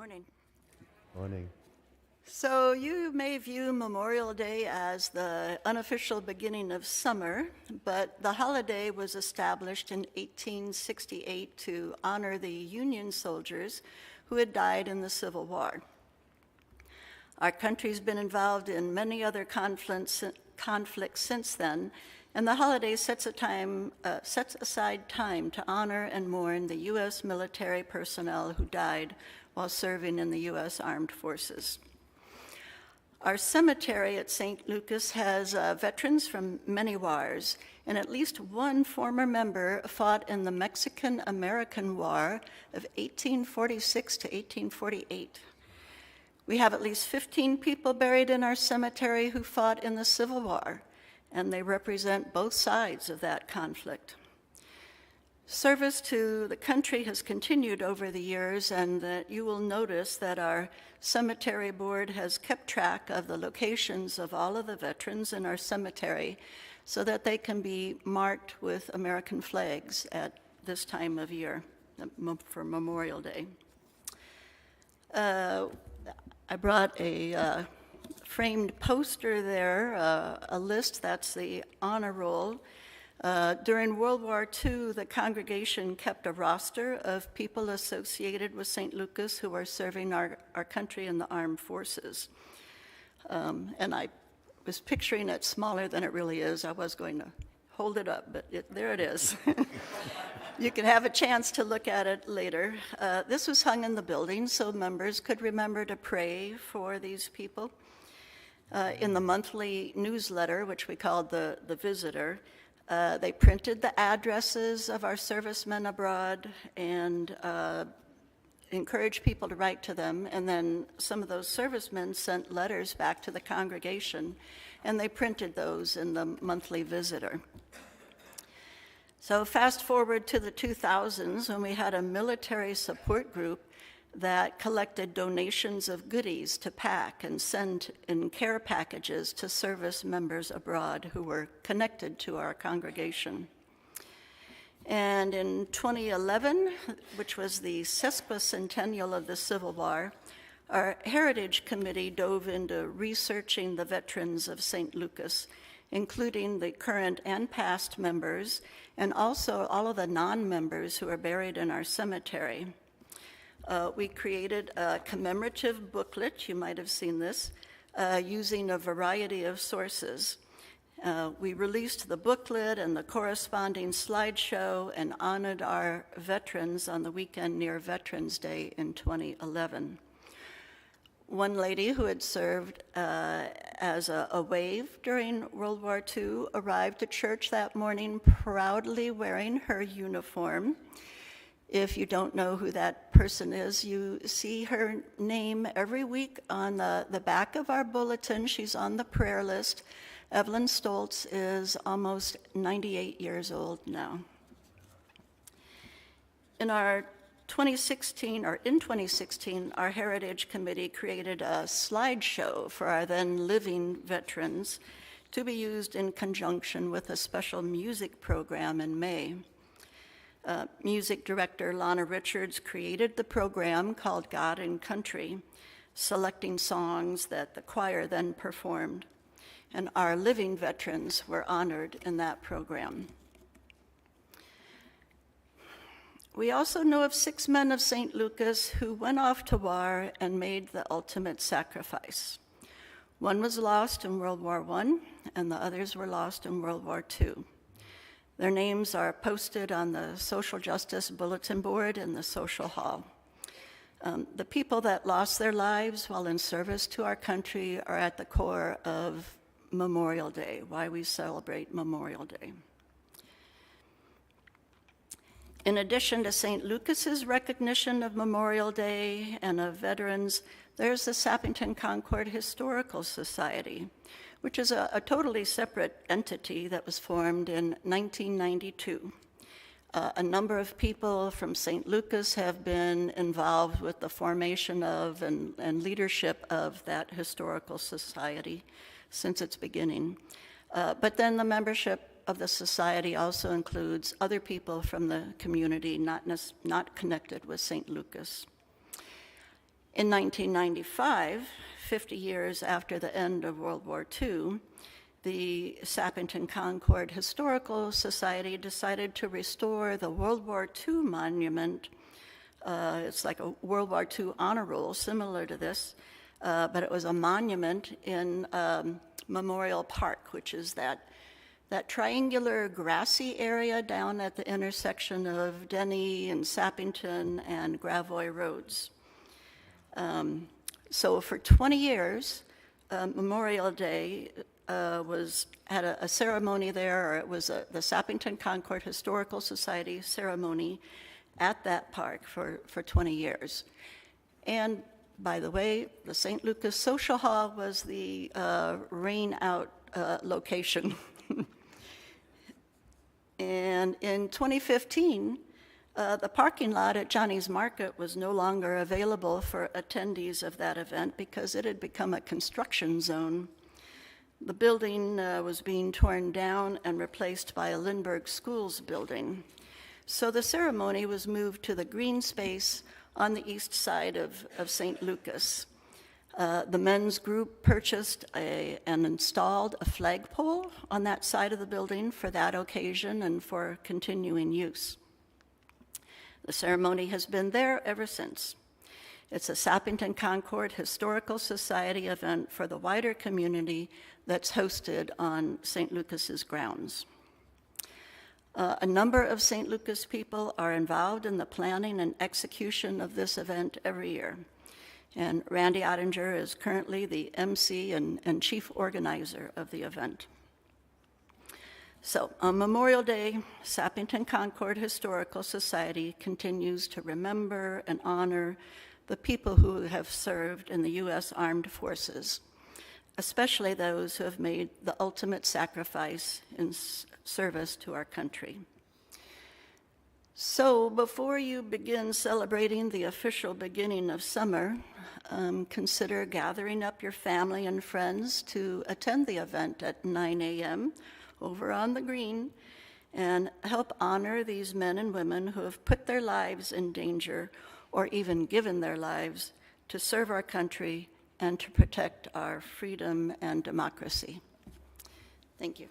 morning. Morning. So you may view Memorial Day as the unofficial beginning of summer, but the holiday was established in 1868 to honor the Union soldiers who had died in the Civil War. Our country's been involved in many other conflicts since then, and the holiday sets aside time to honor and mourn the U.S. military personnel who died while serving in the U.S. Armed Forces. Our cemetery at St. Lucas has veterans from many wars, and at least one former member fought in the Mexican-American War of 1846 to 1848. We have at least 15 people buried in our cemetery who fought in the Civil War, and they represent both sides of that conflict. Service to the country has continued over the years, and that you will notice that our cemetery board has kept track of the locations of all of the veterans in our cemetery so that they can be marked with American flags at this time of year for Memorial Day. I brought a framed poster there, a list, that's the honor roll. During World War II, the congregation kept a roster of people associated with St. Lucas who are serving our country in the armed forces. And I was picturing it smaller than it really is. I was going to hold it up, but there it is. You can have a chance to look at it later. This was hung in the building so members could remember to pray for these people. In the monthly newsletter, which we called the Visitor, they printed the addresses of our servicemen abroad and encouraged people to write to them. And then some of those servicemen sent letters back to the congregation, and they printed those in the monthly Visitor. So fast forward to the 2000s, when we had a military support group that collected donations of goodies to pack and send in care packages to service members abroad who were connected to our congregation. And in 2011, which was the sesquicentennial of the Civil War, our Heritage Committee dove into researching the veterans of St. Lucas, including the current and past members, and also all of the non-members who are buried in our cemetery. We created a commemorative booklet, you might have seen this, using a variety of sources. We released the booklet and the corresponding slideshow and honored our veterans on the weekend near Veterans Day in 2011. One lady who had served as a wave during World War II arrived to church that morning proudly wearing her uniform. If you don't know who that person is, you see her name every week on the back of our bulletin. She's on the prayer list. Evelyn Stoltz is almost 98 years old now. In 2016, our Heritage Committee created a slideshow for our then living veterans to be used in conjunction with a special music program in May. Music director Lana Richards created the program called God and Country, selecting songs that the choir then performed. And our living veterans were honored in that program. We also know of 6 men of St. Lucas who went off to war and made the ultimate sacrifice. One was lost in World War I, and the others were lost in World War II. Their names are posted on the Social Justice Bulletin Board in the Social Hall. The people that lost their lives while in service to our country are at the core of Memorial Day, why we celebrate Memorial Day. In addition to St. Lucas's recognition of Memorial Day and of veterans, there's the Sappington Concord Historical Society, which is a totally separate entity that was formed in 1992. A number of people from St. Lucas have been involved with the formation of and leadership of that historical society since its beginning. But then the membership of the society also includes other people from the community not connected with St. Lucas. In 1995, 50 years after the end of World War II, the Sappington Concord Historical Society decided to restore the World War II monument. It's like a World War II honor roll, similar to this, but it was a monument in Memorial Park, which is that triangular grassy area down at the intersection of Denny and Sappington and Gravois Roads. So for 20 years, Memorial Day had a ceremony there, or it was the Sappington Concord Historical Society ceremony at that park for 20 years. And by the way, the St. Lucas Social Hall was the rain out location. And in 2015, the parking lot at Johnny's Market was no longer available for attendees of that event because it had become a construction zone. The building was being torn down and replaced by a Lindbergh Schools building. So the ceremony was moved to the green space on the east side of St. Lucas. The men's group purchased and installed a flagpole on that side of the building for that occasion and for continuing use. The ceremony has been there ever since. It's a Sappington Concord Historical Society event for the wider community that's hosted on St. Lucas's grounds. A number of St. Lucas people are involved in the planning and execution of this event every year. And Randy Ottinger is currently the MC and chief organizer of the event. So on Memorial Day, Sappington Concord Historical Society continues to remember and honor the people who have served in the U.S. Armed Forces, especially those who have made the ultimate sacrifice in service to our country. So before you begin celebrating the official beginning of summer, consider gathering up your family and friends to attend the event at 9 a.m. over on the green and help honor these men and women who have put their lives in danger or even given their lives to serve our country and to protect our freedom and democracy. Thank you.